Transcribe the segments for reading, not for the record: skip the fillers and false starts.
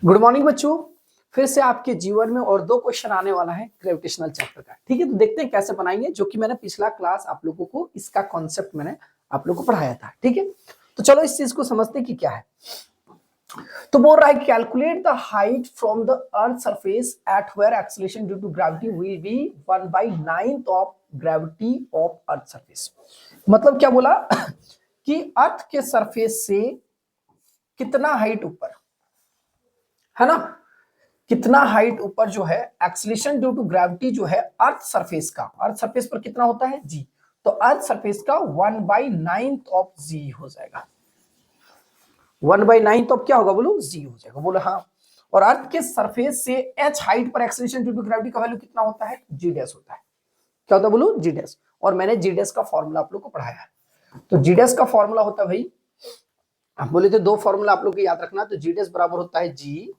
Good morning बच्चों। फिर से आपके जीवन में और दो क्वेश्चन आने वाला है ग्रेविटेशनल चैप्टर का। ठीक है, तो देखते हैं कैसे बनाएंगे, जो कि मैंने पिछला क्लास आप लोगों को इसका कॉन्सेप्ट मैंने आप लोगों को पढ़ाया था। ठीक है, तो चलो इस चीज को समझते हैं कि क्या है। तो बोल रहा है calculate the height from the earth surface at where acceleration due to gravity will be 1/9 of gravity of earth surface. मतलब क्या बोला कि अर्थ के सरफेस से कितना हाइट ऊपर है ना, कितना हाइट ऊपर जो है एक्सीलरेशन ड्यू टू ग्रेविटी जो है अर्थ सरफेस पर कितना होता है जी। तो अर्थ सरफेस का 1/9 ऑफ जी हो जाएगा। 1/9 ऑफ क्या होगा बोलो, जी हो जाएगा। बोलो हाँ। और अर्थ के सरफेस से एच हाइट पर एक्सीलरेशन ड्यू टू ग्रेविटी का वैल्यू कितना होता है, जी डैश होता है। क्या होता है बोलो, जी डैश। और मैंने जी डैश का फॉर्मूला आप लोग को पढ़ाया है। तो जी डैश का फॉर्मूला होता है भाई, आप बोले थे दो फॉर्मूला आप लोग को याद रखना। तो जी डैश बराबर होता है जी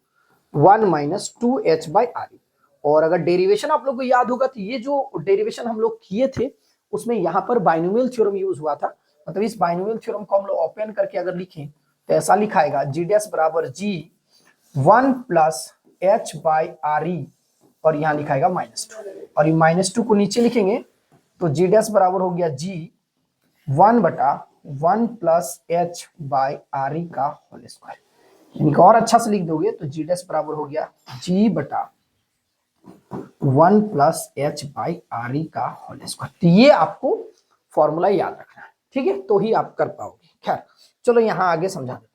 1 - 2h/re। और अगर डेरिवेशन आप लोग को याद होगा तो ये जो डेरिवेशन हम लोग किए थे उसमें यहाँ पर बाइनोमियल थ्योरम यूज हुआ था। मतलब इस बाइनोमियल थ्योरम को हम लोग ओपन करके अगर लिखें तो ऐसा लिखाएगा जी डैश बराबर जी 1 + h/re और यहाँ लिखाएगा -2। और ये -2 को नीचे लिखेंगे तो जी डैश बराबर हो गया जी 1/1 + h/re का होल स्क्वायर। इनको और अच्छा से लिख दोगे तो जी डैश बराबर हो गया जी बटा 1 + h/re का होल स्क्वायर। तो ये आपको फॉर्मूला याद रखना है, ठीक है, तो ही आप कर पाओगे। खैर चलो यहाँ आगे समझा देते।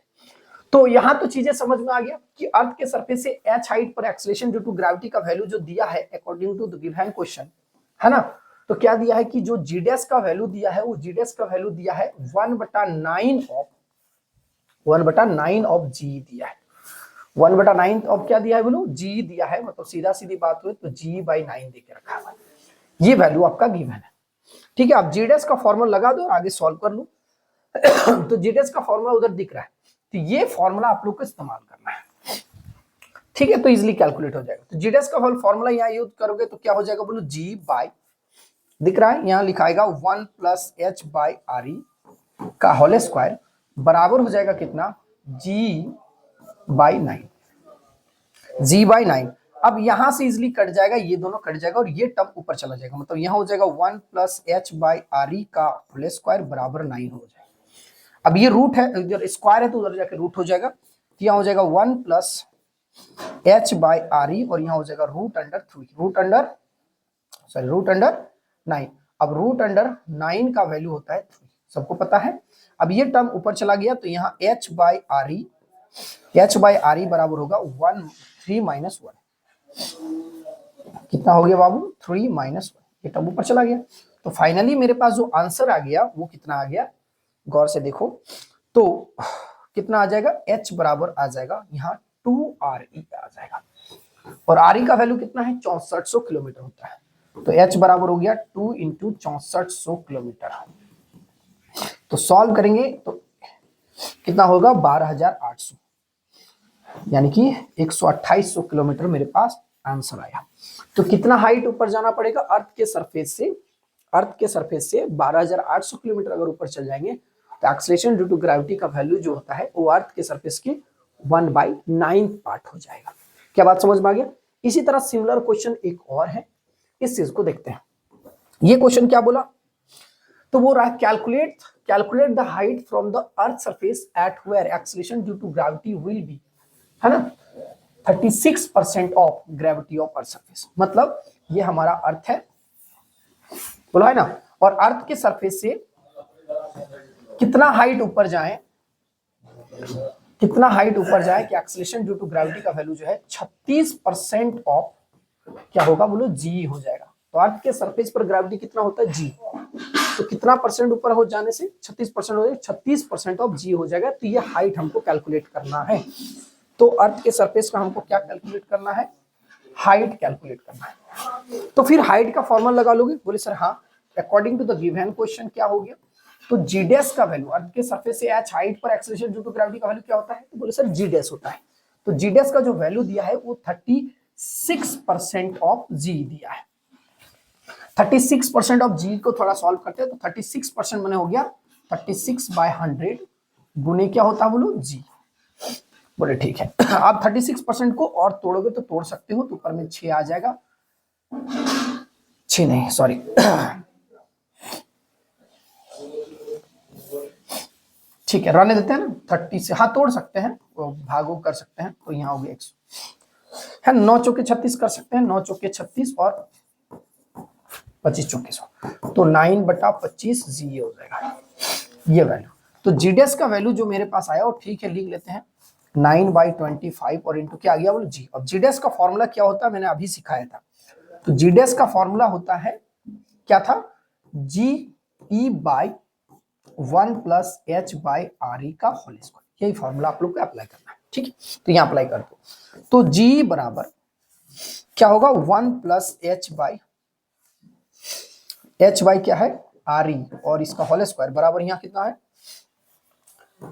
तो यहाँ तो चीजें समझ में आ गया कि अर्थ के सरफेस से h हाइट पर एक्सीलरेशन ड्यू टू ग्रेविटी का वैल्यू जो दिया है according to the given question, है ना। तो क्या दिया है कि जो जी डैश का वैल्यू दिया है वो जी डैश का वैल्यू दिया है 1/9 ऑफ जी दिया है। 1/9 ऑफ क्या दिया है बोलो, जी दिया है। मतलब सीधा सीधी बात हुई तो g/9 देके रखा है। ये वैल्यू आपका गिवन है, ठीक है। आप जी डैश का फॉर्मूला लगा दो, आगे सॉल्व कर लो। तो जी डैश का फॉर्मूला उधर दिख रहा है, तो ये फॉर्मूला आप लोग को इस्तेमाल करना है, ठीक है। तो इजिली कैलकुलेट हो जाएगा। तो जी डैश का फॉर्मूला यहाँ यूज करोगे तो क्या हो जाएगा बोलो, जी बाई दिख रहा है यहाँ लिखाएगा 1 + h/re का होल स्क्वायर बराबर हो जाएगा कितना, g/9। g/9 अब यहां से इजिली कट जाएगा, ये दोनों कट जाएगा और ये टर्म ऊपर चला जाएगा। मतलब यहां हो जाएगा 1 + h/re का होल स्क्वायर बराबर 9 हो जाएगा। अब ये रूट है, इधर स्क्वायर है तो उधर जाके रूट हो जाएगा। तो यहाँ हो जाएगा 1 + h/re और यहाँ हो जाएगा √9। अब √9 का वैल्यू होता है 3, सबको पता है। अब ये टर्म ऊपर चला गया तो यहाँ h/re बराबर होगा 3 - 1। कितना हो गया बाबू, 3 - 1। ये टर्म ऊपर चला गया। तो फाइनली मेरे पास जो आंसर आ गया वो कितना आ गया, गौर से देखो तो कितना आ जाएगा, h बराबर आ जाएगा यहाँ 2re आ जाएगा। और re का वैल्यू कितना है, 6400 किलोमीटर होता है। तो h बराबर हो गया 2 × 6400 किलोमीटर। तो सॉल्व करेंगे तो कितना होगा, 12800, यानी कि 12800 किलोमीटर मेरे पास आंसर आया। तो कितना हाइट ऊपर जाना पड़ेगा, अर्थ के सरफेस से 12800 किलोमीटर अगर ऊपर चल जाएंगे तो एक्सीलरेशन ड्यू टू ग्रेविटी का वैल्यू जो होता है वो अर्थ के सरफेस के 1/9 पार्ट हो जाएगा। क्या बात समझ में आ गया। इसी तरह सिमिलर क्वेश्चन एक और है, इस चीज को देखते हैं। ये क्वेश्चन क्या बोला, तो वो रहा calculate the height from the earth surface at where acceleration due to gravity will be, है ना, 36% of gravity of earth surface. मतलब ये हमारा अर्थ है, बोला है ना। और अर्थ के सरफेस से कितना हाइट ऊपर जाए कि एक्सीलरेशन ड्यू टू ग्रेविटी का वैल्यू जो है 36% ऑफ क्या होगा बोलो, जी हो जाएगा। तो अर्थ के सरफेस पर ग्रेविटी कितना होता है, जी। तो कितना परसेंट ऊपर हो जाने से 36% हो जाएगा, 36% ऑफ जी हो जाएगा। तो ये हाइट हमको कैलकुलेट करना है। तो अर्थ के सरफेस का हमको क्या कैलकुलेट करना है, हाइट कैलकुलेट करना है। तो फिर हाइट का फॉर्मूला लगा लोगे, बोले सर हाँ। According to the given question क्या हो गया, तो जी डैश का वैल्यू अर्थ के सरफेस से h हाइट पर एक्सीलरेशन ड्यू टू ग्रेविटी का वैल्यू क्या होता है, तो बोले सर जी डैश होता है। तो जी डैश का जो वैल्यू दिया है वो 36% ऑफ जी दिया है। 36% ऑफ जी को थोड़ा सॉल्व करते हैं तो 36% मैंने हो गया 36/100 गुने क्या होता है बोलो, जी। बोले ठीक है। आप 36% को और तोड़ोगे तो तोड़ सकते हो, तो ऊपर में 6 आ जाएगा, 6 नहीं सॉरी, ठीक है रहने देते हैं ना, 30 से हाँ तोड़ सकते हैं, भागो कर सकते हैं, तो यहाँ हो गया 100 है, 9 चौके 36 कर सकते हैं, 9 चौके 36 और 25 चौके 100, तो 9/25 ये हो जाएगा ये वैल्यू। तो जीडेस का वैल्यू जो मेरे पास आया वो ठीक है, लिख लेते हैं 9/25 और इंटू क्या आ गया बोलो जी। अब जीडेस का फॉर्मूला क्या होता है मैंने अभी सिखाया था, तो जीडेस का फॉर्मूला होता है क्या था, G E by 1 plus H by R E का होल स्क्वायर, यही फॉर्मूला आप लोग को अप्लाई करना है, ठीक है। तो यहाँ अप्लाई कर दो, तो जी बराबर क्या होगा 1 प्लस एच बाई क्या है आर ई और इसका होल स्क्वायर बराबर यहाँ कितना है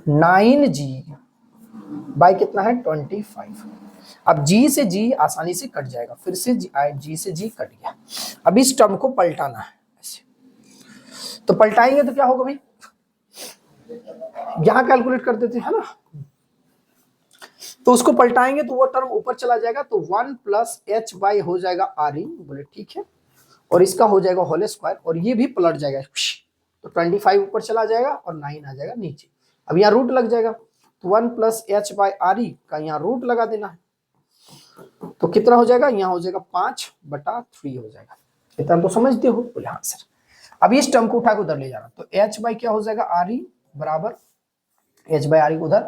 9g बाई कितना है 25। अब g से g आसानी से कट जाएगा, फिर से g से g कट गया। अब इस टर्म को पलटाना है ऐसे, तो पलटाएंगे तो क्या होगा भाई, यहां कैलकुलेट कर देते हैं ना, तो उसको पलटाएंगे तो वो टर्म ऊपर चला जाएगा, तो 1 प्लस एच बाई हो जाएगा आर ई, बोले ठीक है, और इसका हो जाएगा होल स्क्वायर और ये भी पलट जाएगा, तो 25 ऊपर चला जाएगा और 9 आ जाएगा नीचे। अब यहाँ रूट लग जाएगा, तो 1 plus H by R E का यहाँ रूट लगा देना है, तो कितना हो जाएगा, यहाँ हो जाएगा 5/3 हो जाएगा। इतना तो समझते हो, बोले हाँ सर। अब इस टर्म को उठा के उधर ले जाना, तो एच बाई क्या हो जाएगा आर ई बराबर एच बाई आर ई उधर,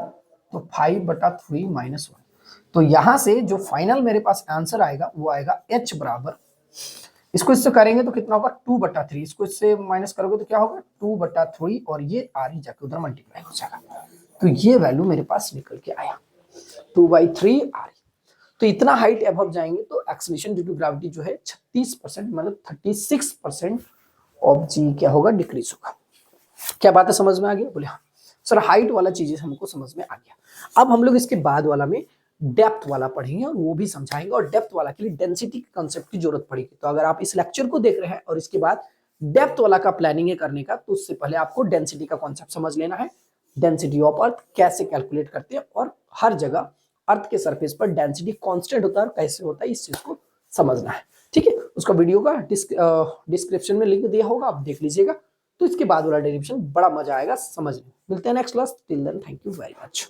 तो 5/3 -1। तो यहां से जो फाइनल मेरे पास आंसर आएगा वो आएगा एच बराबर, इसको इससे करेंगे तो कितना होगा 2/3, इसको इससे माइनस करोगे तो क्या होगा 2/3 और ये आर ई जाके उधर मल्टीप्लाई हो जाएगा, तो ये वैल्यू मेरे पास निकल के आया 2/3 आर ई। तो इतना हाइट एबव जाएंगे तो एक्सेलरेशन ड्यू टू ग्रेविटी जो है 36% मतलब 36% ऑफ जी क्या होगा डिक्रीज होगा। क्या बात है समझ में आ गया, बोले हाँ सर हाइट वाला चीजें हमको समझ में आ गया। अब हम लोग इसके बाद वाला में डेप्थ वाला पढ़ेंगे और वो भी समझाएंगे, और डेप्थ वाला के लिए डेंसिटी के कंसेप्ट की जरूरत पड़ेगी। तो अगर आप इस लेक्चर को देख रहे हैं और इसके बाद डेप्थ वाला का प्लानिंग है करने का, तो उससे पहले आपको डेंसिटी का कॉन्सेप्ट समझ लेना है, डेंसिटी ऑफ अर्थ कैसे कैलकुलेट करते हैं, और हर जगह अर्थ के सरफेस पर डेंसिटी कांस्टेंट होता है और कैसे होता है इस चीज को समझना है, ठीक है। उसका वीडियो का डिस्क्रिप्शन में लिंक दिया होगा, आप देख लीजिएगा। तो इसके बाद वाला डेरिवेशन बड़ा मजा आएगा समझने। मिलते हैं next class, till then thank you very much.